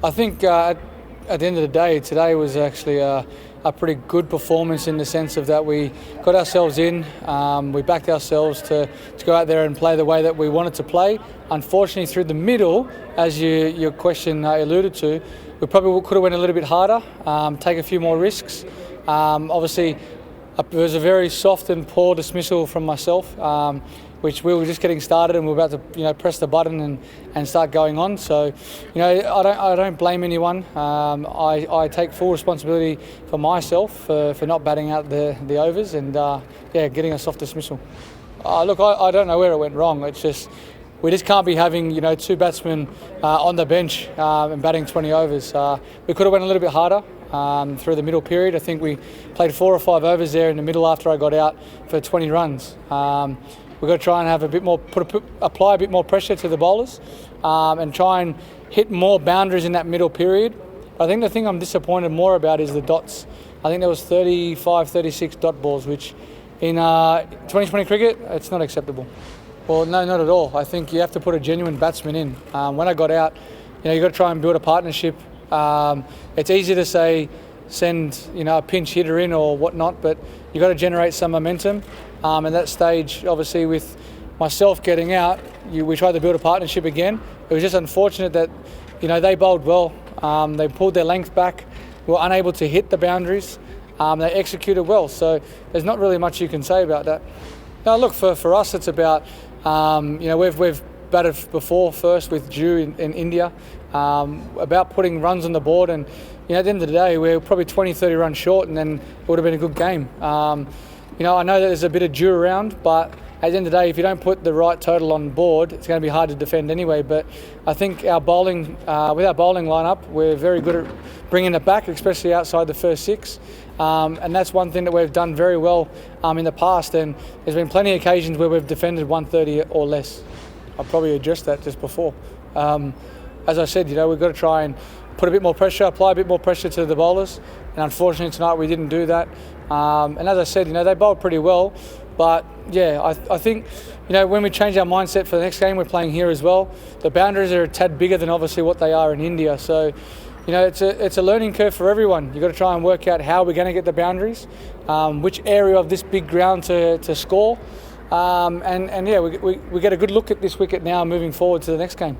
I think at the end of the day, today was actually a pretty good performance in the sense of that we got ourselves in, we backed ourselves to go out there and play the way that we wanted to play. Unfortunately, through the middle, as your question alluded to, we probably could have went a little bit harder, take a few more risks. Obviously, it was a very soft and poor dismissal from myself, which we were just getting started and we were about to press the button and start going on. So I don't blame anyone. I take full responsibility for myself for not batting out the overs and getting a soft dismissal. Look, I don't know where it went wrong. It's just we just can't be having two batsmen on the bench and batting 20 overs. We could have went a little bit harder through the middle period. I think we played 4 or 5 overs there in the middle after I got out for 20 runs. We've got to try and have a bit more, apply a bit more pressure to the bowlers and try and hit more boundaries in that middle period. I think the thing I'm disappointed more about is the dots. I think there was 35, 36 dot balls, which in 2020 cricket, it's not acceptable. Well, no, not at all. I think you have to put a genuine batsman in. When I got out, you've got to try and build a partnership. It's easy to say send a pinch hitter in or whatnot, but you've got to generate some momentum. At that stage, obviously, with myself getting out, we tried to build a partnership again. It was just unfortunate that they bowled well. They pulled their length back. We were unable to hit the boundaries. They executed well, so there's not really much you can say about that. Now, look, for us, it's about we've batted before first with Jew in India, about putting runs on the board, and at the end of the day, we're probably 20, 30 runs short, and then it would have been a good game. I know that there's a bit of Jew around, but at the end of the day, if you don't put the right total on board, it's going to be hard to defend anyway. But I think our bowling, with our bowling lineup, we're very good at bringing it back, especially outside the first 6. And that's one thing that we've done very well in the past. And there's been plenty of occasions where we've defended 130 or less. I probably addressed that just before. As I said, we've got to try and put a bit more pressure, apply a bit more pressure to the bowlers. And unfortunately tonight we didn't do that. And as I said, they bowled pretty well. But yeah, I think, when we change our mindset for the next game, we're playing here as well. The boundaries are a tad bigger than obviously what they are in India. So, it's a learning curve for everyone. You've got to try and work out how we're going to get the boundaries, which area of this big ground to score. We get a good look at this wicket now moving forward to the next game.